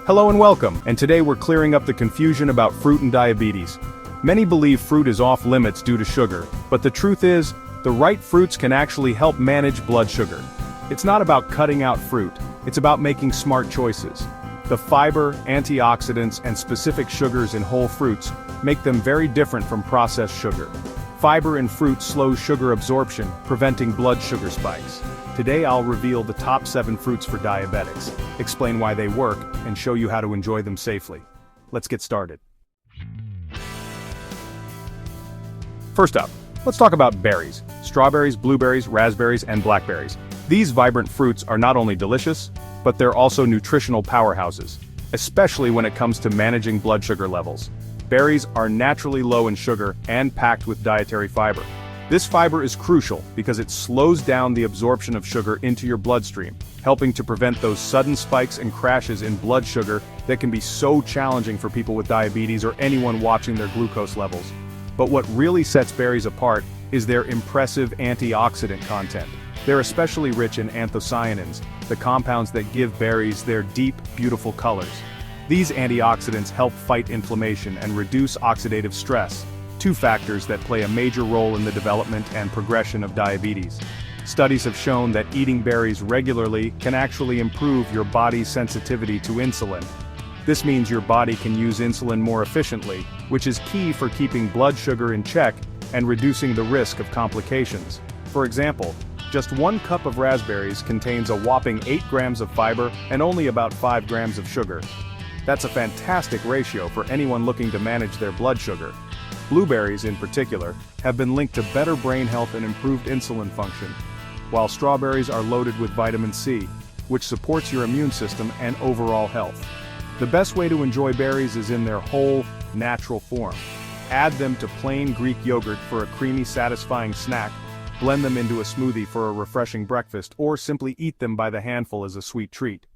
Hello and welcome, and today we're clearing up the confusion about fruit and diabetes. Many believe fruit is off limits due to sugar, but the truth is, the right fruits can actually help manage blood sugar. It's not about cutting out fruit, it's about making smart choices. The fiber, antioxidants, and specific sugars in whole fruits make them very different from processed sugar. Fiber in fruits slows sugar absorption, preventing blood sugar spikes. Today I'll reveal the top 7 fruits for diabetics, explain why they work, and show you how to enjoy them safely. Let's get started. First up, let's talk about berries. Strawberries, blueberries, raspberries, and blackberries. These vibrant fruits are not only delicious, but they're also nutritional powerhouses, especially when it comes to managing blood sugar levels. Berries are naturally low in sugar and packed with dietary fiber. This fiber is crucial because it slows down the absorption of sugar into your bloodstream, helping to prevent those sudden spikes and crashes in blood sugar that can be so challenging for people with diabetes or anyone watching their glucose levels. But what really sets berries apart is their impressive antioxidant content. They're especially rich in anthocyanins, the compounds that give berries their deep, beautiful colors. These antioxidants help fight inflammation and reduce oxidative stress, two factors that play a major role in the development and progression of diabetes. Studies have shown that eating berries regularly can actually improve your body's sensitivity to insulin. This means your body can use insulin more efficiently, which is key for keeping blood sugar in check and reducing the risk of complications. For example, just 1 cup of raspberries contains a whopping 8 grams of fiber and only about 5 grams of sugar. That's a fantastic ratio for anyone looking to manage their blood sugar. Blueberries, in particular, have been linked to better brain health and improved insulin function, while strawberries are loaded with vitamin C, which supports your immune system and overall health. The best way to enjoy berries is in their whole, natural form. Add them to plain Greek yogurt for a creamy, satisfying snack, blend them into a smoothie for a refreshing breakfast, or simply eat them by the handful as a sweet treat.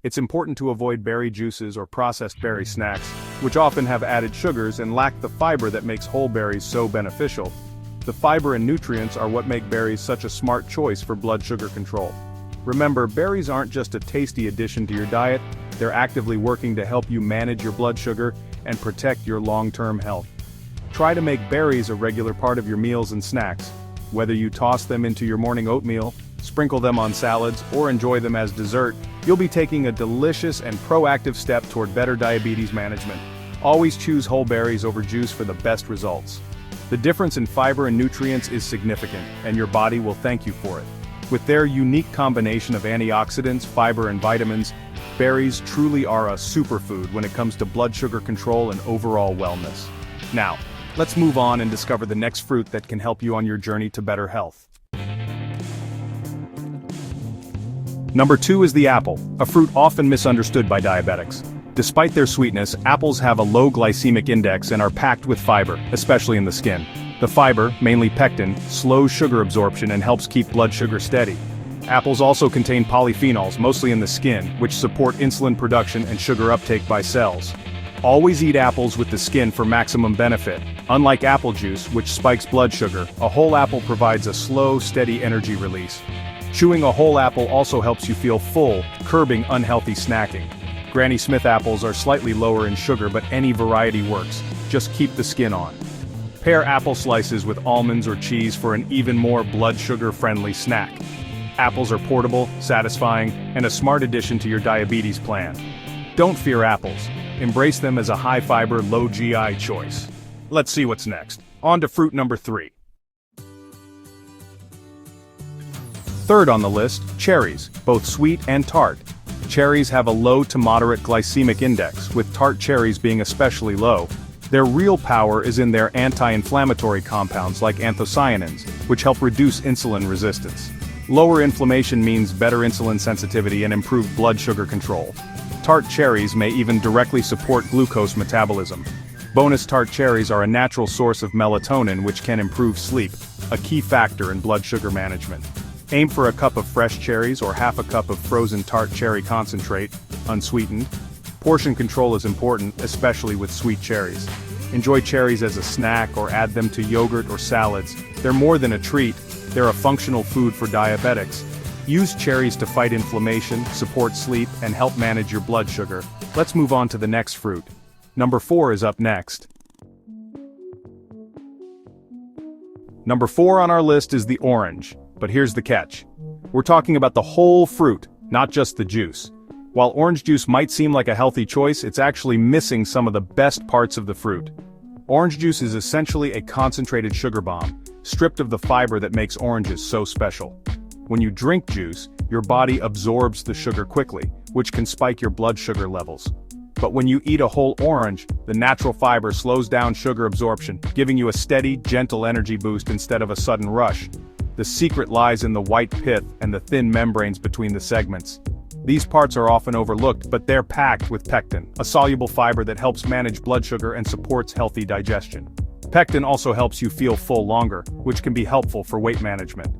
It's important to avoid berry juices or processed berry snacks, which often have added sugars and lack the fiber that makes whole berries so beneficial. The fiber and nutrients are what make berries such a smart choice for blood sugar control. Remember, berries aren't just a tasty addition to your diet, they're actively working to help you manage your blood sugar and protect your long-term health. Try to make berries a regular part of your meals and snacks. Whether you toss them into your morning oatmeal, sprinkle them on salads, or enjoy them as dessert, you'll be taking a delicious and proactive step toward better diabetes management. Always choose whole berries over juice for the best results. The difference in fiber and nutrients is significant, and your body will thank you for it. With their unique combination of antioxidants, fiber, and vitamins, berries truly are a superfood when it comes to blood sugar control and overall wellness. Now, let's move on and discover the next fruit that can help you on your journey to better health. Number 2 is the apple, a fruit often misunderstood by diabetics. Despite their sweetness, apples have a low glycemic index and are packed with fiber, especially in the skin. The fiber, mainly pectin, slows sugar absorption and helps keep blood sugar steady. Apples also contain polyphenols, mostly in the skin, which support insulin production and sugar uptake by cells. Always eat apples with the skin for maximum benefit. Unlike apple juice, which spikes blood sugar, a whole apple provides a slow, steady energy release. Chewing a whole apple also helps you feel full, curbing unhealthy snacking. Granny Smith apples are slightly lower in sugar, but any variety works. Just keep the skin on. Pair apple slices with almonds or cheese for an even more blood sugar-friendly snack. Apples are portable, satisfying, and a smart addition to your diabetes plan. Don't fear apples. Embrace them as a high-fiber, low-GI choice. Let's see what's next. On to fruit number 3. Third on the list, cherries, both sweet and tart. Cherries have a low to moderate glycemic index, with tart cherries being especially low. Their real power is in their anti-inflammatory compounds like anthocyanins, which help reduce insulin resistance. Lower inflammation means better insulin sensitivity and improved blood sugar control. Tart cherries may even directly support glucose metabolism. Bonus tart cherries are a natural source of melatonin, which can improve sleep, a key factor in blood sugar management. Aim for a cup of fresh cherries or half a cup of frozen tart cherry concentrate, unsweetened. Portion control is important, especially with sweet cherries. Enjoy cherries as a snack or add them to yogurt or salads. They're more than a treat, they're a functional food for diabetics. Use cherries to fight inflammation, support sleep, and help manage your blood sugar. Let's move on to the next fruit. Number 4 is up next. Number 4 on our list is the orange, but here's the catch. We're talking about the whole fruit, not just the juice. While orange juice might seem like a healthy choice, it's actually missing some of the best parts of the fruit. Orange juice is essentially a concentrated sugar bomb, stripped of the fiber that makes oranges so special. When you drink juice, your body absorbs the sugar quickly, which can spike your blood sugar levels. But when you eat a whole orange, the natural fiber slows down sugar absorption, giving you a steady, gentle energy boost instead of a sudden rush. The secret lies in the white pith and the thin membranes between the segments. These parts are often overlooked, but they're packed with pectin, a soluble fiber that helps manage blood sugar and supports healthy digestion. Pectin also helps you feel full longer, which can be helpful for weight management.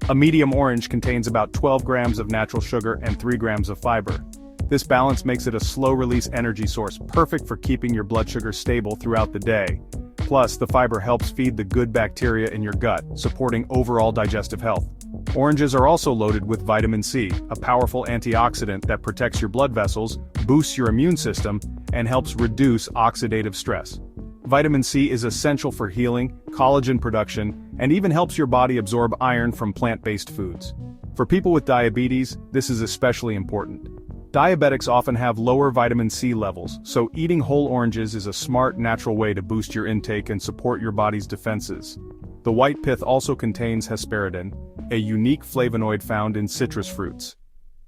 A medium orange contains about 12 grams of natural sugar and 3 grams of fiber. This balance makes it a slow-release energy source, perfect for keeping your blood sugar stable throughout the day. Plus, the fiber helps feed the good bacteria in your gut, supporting overall digestive health. Oranges are also loaded with vitamin C, a powerful antioxidant that protects your blood vessels, boosts your immune system, and helps reduce oxidative stress. Vitamin C is essential for healing, collagen production, and even helps your body absorb iron from plant-based foods. For people with diabetes, this is especially important. Diabetics often have lower vitamin C levels, so eating whole oranges is a smart, natural way to boost your intake and support your body's defenses. The white pith also contains hesperidin, a unique flavonoid found in citrus fruits.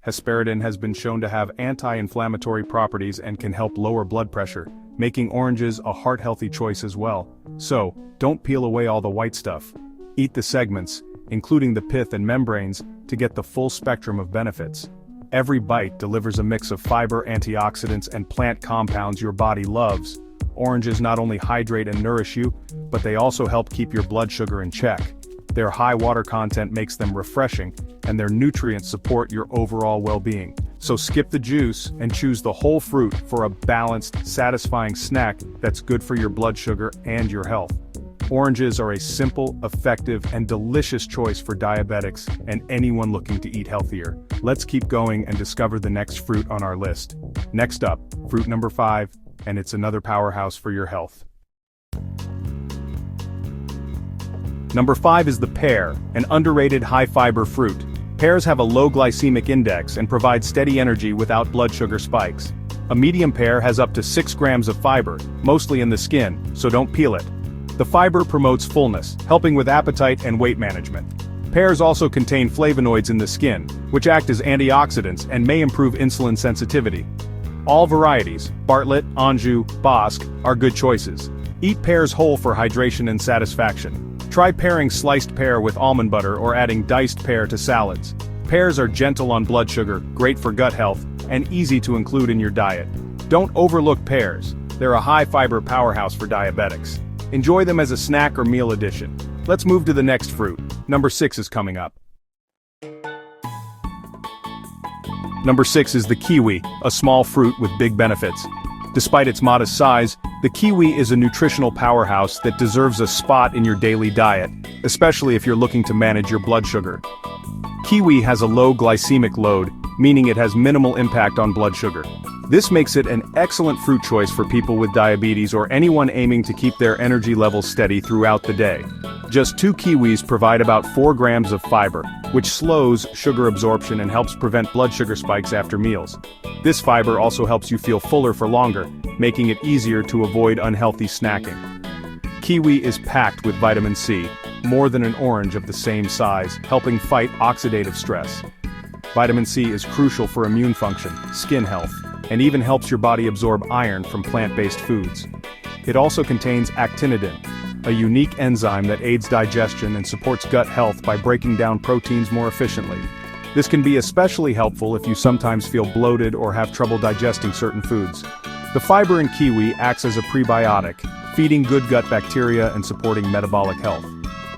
Hesperidin has been shown to have anti-inflammatory properties and can help lower blood pressure, making oranges a heart-healthy choice as well. So, don't peel away all the white stuff. Eat the segments, including the pith and membranes, to get the full spectrum of benefits. Every bite delivers a mix of fiber, antioxidants, and plant compounds your body loves. Oranges not only hydrate and nourish you, but they also help keep your blood sugar in check. Their high water content makes them refreshing, and their nutrients support your overall well-being. So skip the juice and choose the whole fruit for a balanced, satisfying snack that's good for your blood sugar and your health. Oranges are a simple, effective, and delicious choice for diabetics and anyone looking to eat healthier. Let's keep going and discover the next fruit on our list. Next up, fruit number 5, and it's another powerhouse for your health. Number 5 is the pear, an underrated high-fiber fruit. Pears have a low glycemic index and provide steady energy without blood sugar spikes. A medium pear has up to 6 grams of fiber, mostly in the skin, so don't peel it. The fiber promotes fullness, helping with appetite and weight management. Pears also contain flavonoids in the skin, which act as antioxidants and may improve insulin sensitivity. All varieties, Bartlett, Anjou, Bosc, are good choices. Eat pears whole for hydration and satisfaction. Try pairing sliced pear with almond butter or adding diced pear to salads. Pears are gentle on blood sugar, great for gut health, and easy to include in your diet. Don't overlook pears. They're a high-fiber powerhouse for diabetics. Enjoy them as a snack or meal addition. Let's move to the next fruit. Number 6 is coming up. Number 6 is the kiwi, a small fruit with big benefits. Despite its modest size, the kiwi is a nutritional powerhouse that deserves a spot in your daily diet, especially if you're looking to manage your blood sugar. Kiwi has a low glycemic load, meaning it has minimal impact on blood sugar. This makes it an excellent fruit choice for people with diabetes or anyone aiming to keep their energy levels steady throughout the day. Just 2 kiwis provide about 4 grams of fiber, which slows sugar absorption and helps prevent blood sugar spikes after meals. This fiber also helps you feel fuller for longer, making it easier to avoid unhealthy snacking. Kiwi is packed with vitamin C, more than an orange of the same size, helping fight oxidative stress. Vitamin C is crucial for immune function, skin health, and even helps your body absorb iron from plant-based foods. It also contains actinidin, a unique enzyme that aids digestion and supports gut health by breaking down proteins more efficiently. This can be especially helpful if you sometimes feel bloated or have trouble digesting certain foods. The fiber in kiwi acts as a prebiotic, feeding good gut bacteria and supporting metabolic health.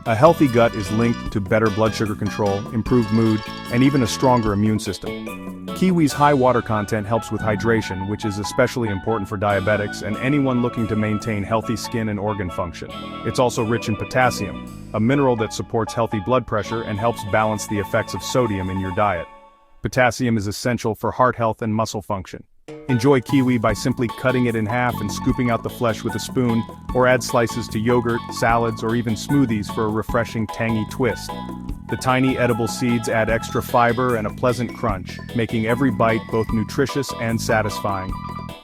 A healthy gut is linked to better blood sugar control, improved mood, and even a stronger immune system. Kiwi's high water content helps with hydration, which is especially important for diabetics and anyone looking to maintain healthy skin and organ function. It's also rich in potassium, a mineral that supports healthy blood pressure and helps balance the effects of sodium in your diet. Potassium is essential for heart health and muscle function. Enjoy kiwi by simply cutting it in half and scooping out the flesh with a spoon, or add slices to yogurt, salads, or even smoothies for a refreshing tangy twist. The tiny edible seeds add extra fiber and a pleasant crunch, making every bite both nutritious and satisfying.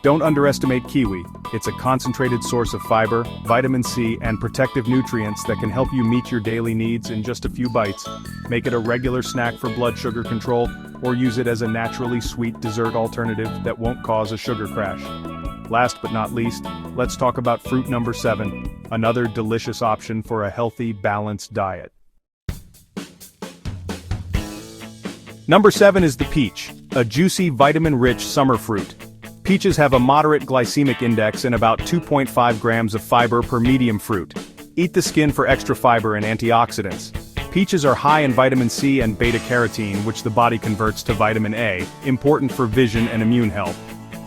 Don't underestimate kiwi. It's a concentrated source of fiber, vitamin C, and protective nutrients that can help you meet your daily needs in just a few bites. Make it a regular snack for blood sugar control, or use it as a naturally sweet dessert alternative that won't cause a sugar crash. Last but not least, let's talk about fruit number 7, another delicious option for a healthy, balanced diet. Number 7 is the peach, a juicy, vitamin-rich summer fruit. Peaches have a moderate glycemic index and about 2.5 grams of fiber per medium fruit. Eat the skin for extra fiber and antioxidants. Peaches are high in vitamin C and beta-carotene, which the body converts to vitamin A, important for vision and immune health.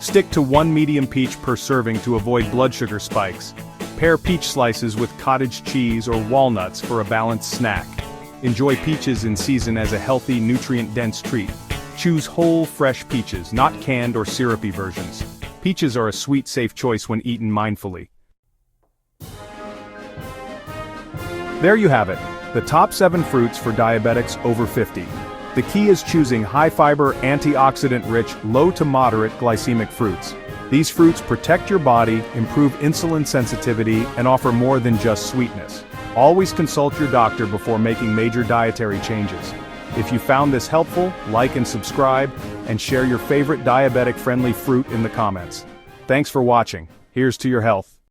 Stick to 1 medium peach per serving to avoid blood sugar spikes. Pair peach slices with cottage cheese or walnuts for a balanced snack. Enjoy peaches in season as a healthy, nutrient-dense treat. Choose whole, fresh peaches, not canned or syrupy versions. Peaches are a sweet, safe choice when eaten mindfully. There you have it, the top 7 fruits for diabetics over 50. The key is choosing high-fiber, antioxidant-rich, low to moderate glycemic fruits. These fruits protect your body, improve insulin sensitivity, and offer more than just sweetness. Always consult your doctor before making major dietary changes. If you found this helpful, like and subscribe, and share your favorite diabetic-friendly fruit in the comments. Thanks for watching. Here's to your health.